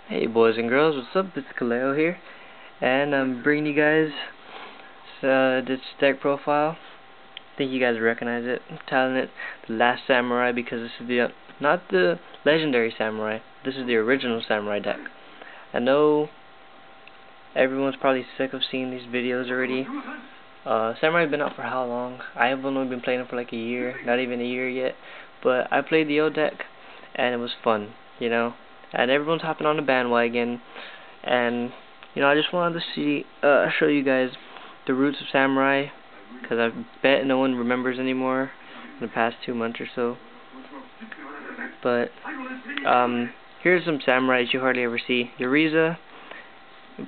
Hey boys and girls, what's up? It's Kaleo here, and I'm bringing you guys this deck profile. I think you guys recognize it. I'm tiling it The Last Samurai because this is the not the Legendary Samurai. This is the original Samurai deck. I know everyone's probably sick of seeing these videos already. Samurai's been out for how long? I have only been playing it for like a year, not even a year yet. But I played the old deck, and it was fun, you know. And everyone's hopping on the bandwagon, and you know, I just wanted to show you guys the roots of Samurai, because I bet no one remembers anymore in the past 2 months or so. But here's some Samurais you hardly ever see. Yuriza,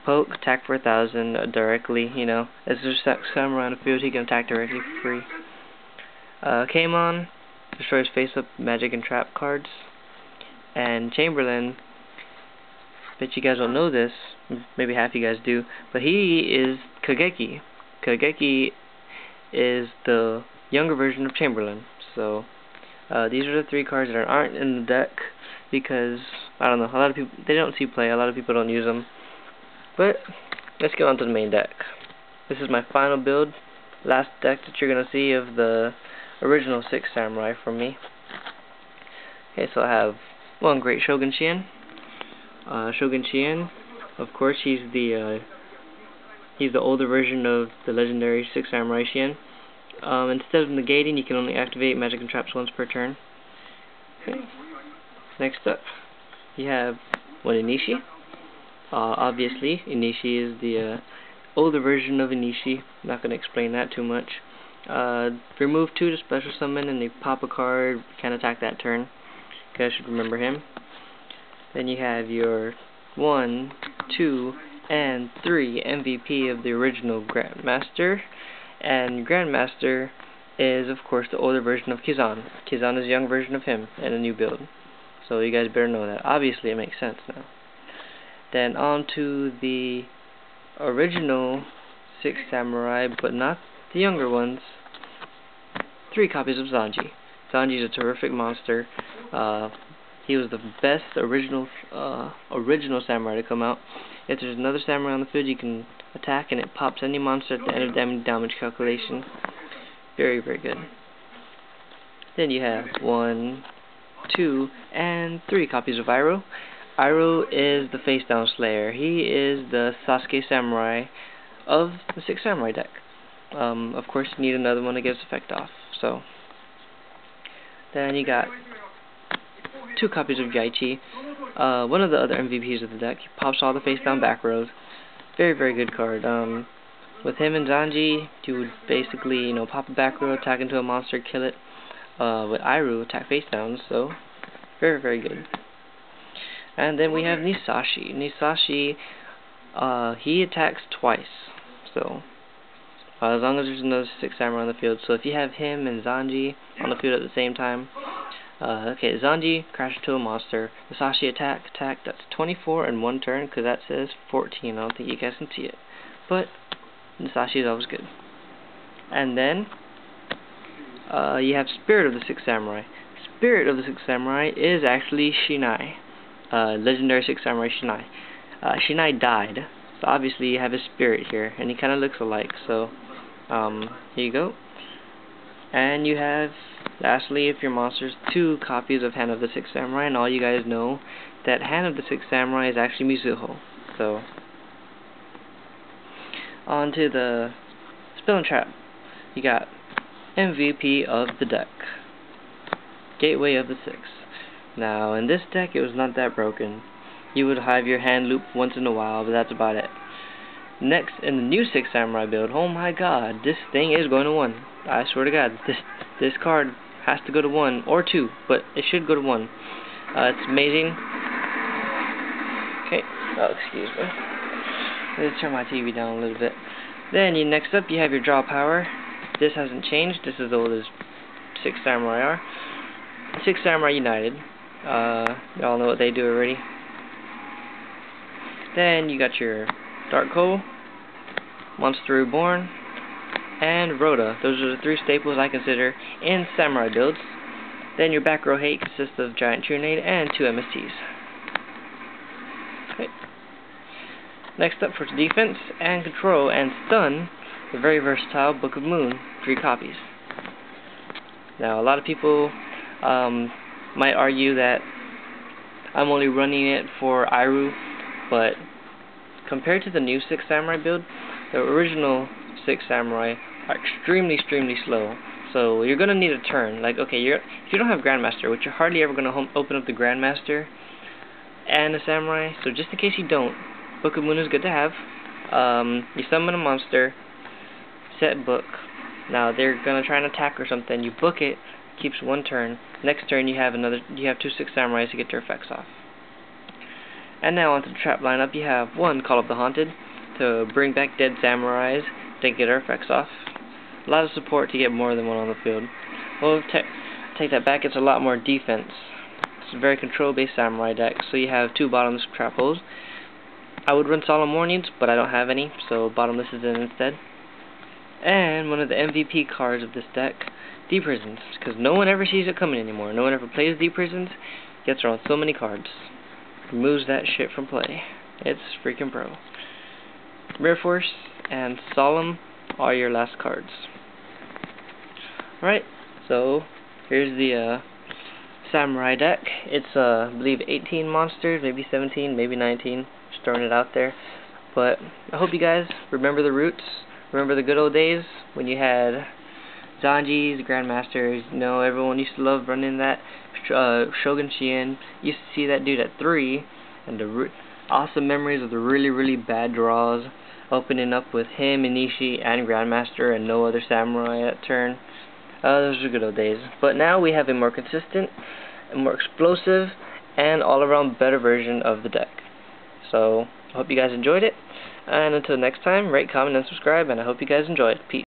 poke, attack for 1,000 directly. You know, as there's Samurai on the field, he can attack directly for free. Keimon destroys face-up magic and trap cards. And Chamberlain, bet you guys don't know this, maybe half you guys do, but he is Kageki. Kageki is the younger version of Chamberlain. So these are the 3 cards that aren't in the deck because, I don't know, a lot of people, they don't see play, a lot of people don't use them. But let's get on to the main deck. This is my final build, last deck that you're going to see of the original 6 Samurai from me. Okay, so I have one great Shogun Shien. Shogun Shien, of course, he's the older version of the legendary 6 Samurai Shien. Instead of negating, you can only activate magic and traps once per turn. Okay. Next up, you have one Inishi. Obviously, Inishi is the older version of Inishi. I'm not going to explain that too much. Remove 2 to special summon, and they pop a card. Can't attack that turn. You guys should remember him. Then you have your 1, 2, and 3 MVP of the original Grandmaster. And Grandmaster is, of course, the older version of Kizan. Kizan is a young version of him in a new build. So you guys better know that. Obviously, it makes sense now. Then on to the original 6 Samurai, but not the younger ones. 3 copies of Zanji. Zanji is a terrific monster. He was the best original Samurai to come out. If there's another Samurai on the field, you can attack and it pops any monster at the end of damage calculation. Very, very good. Then you have 1, 2, and 3 copies of Iroh. Iroh is the Face Down Slayer. He is the Sasuke Samurai of the 6 Samurai deck. Of course, you need another one to get its effect off. So then you got 2 copies of Yaichi. One of the other MVPs of the deck. He pops all the face down back rows. Very, very good card. With him and Zanji, you would basically, you know, pop a back row, attack into a monster, kill it. With Iroh, attack face down. So very, very good. And then we have Nisashi. Nisashi, he attacks twice. So as long as there's another 6 Samurai on the field. So if you have him and Zanji on the field at the same time, okay, Zanji crashes to a monster. Nisashi attack, that's 24 in 1 turn, because that says 14. I don't think you guys can see it. But Nisashi is always good. And then you have Spirit of the 6 Samurai. Spirit of the 6 Samurai is actually Shinai. Legendary 6 Samurai Shinai. Shinai died, so obviously you have his spirit here, and he kind of looks alike. So here you go. And you have, lastly, if your monster's 2 copies of Hand of the 6 Samurai, and all you guys know that Hand of the 6 Samurai is actually Mizuho. So on to the Spell and Trap. You got MVP of the deck, Gateway of the 6. Now, in this deck, it was not that broken. You would have your hand loop once in a while, but that's about it. Next, in the new 6 Samurai build, oh my god, this thing is going to 1. I swear to god, this card has to go to 1, or 2, but it should go to 1. It's amazing. Okay, oh, excuse me. Let's turn my TV down a little bit. Then, next up, you have your draw power. This hasn't changed. This is as old as 6 Samurai are. 6 Samurai United. Y'all know what they do already. Then you got your Dark Hole, Monster Reborn, and Rhoda. Those are the 3 staples I consider in Samurai builds. Then your back row hate consists of Giant Trunade and 2 MSTs. Okay. Next up for defense and control and stun, the very versatile Book of Moon, 3 copies. Now a lot of people might argue that I'm only running it for Iru, but compared to the new 6 Samurai build, the original 6 Samurai are extremely slow. So you're going to need a turn. Like, okay, if you don't have Grandmaster, which you're hardly ever going to open up the Grandmaster and the Samurai, so just in case you don't, Book of Moon is good to have. You summon a monster, set book. Now they're going to try and attack or something, you book it, keeps 1 turn. Next turn you have 2 6 Samurais to get their effects off. And now onto the trap lineup, you have 1 Call of the Haunted to bring back dead Samurais to get our effects off. A lot of support to get more than 1 on the field. Well, take that back, it's a lot more defense. It's a very control-based Samurai deck, so you have 2 bottomless trap holes. I would run Solemn Warnings, but I don't have any, so bottomless is in instead. And one of the MVP cards of this deck, Deep Prisons, because no one ever sees it coming anymore. No one ever plays Deep Prisons, gets around so many cards. Removes that shit from play. It's freaking pro. Rare Force and Solemn are your last cards. Alright, so here's the Samurai deck. It's I believe 18 monsters, maybe 17, maybe 19. Just throwing it out there. But I hope you guys remember the roots. Remember the good old days when you had Zanjis, Grandmasters. You know, everyone used to love running that Shogun Shien. Used to see that dude at 3, and the awesome memories of the really bad draws, opening up with him, Inishi, and Grandmaster, and no other Samurai at turn. Those were good old days. But now we have a more consistent, a more explosive, and all-around better version of the deck. So I hope you guys enjoyed it. And until next time, rate, comment, and subscribe, and I hope you guys enjoyed. Peace.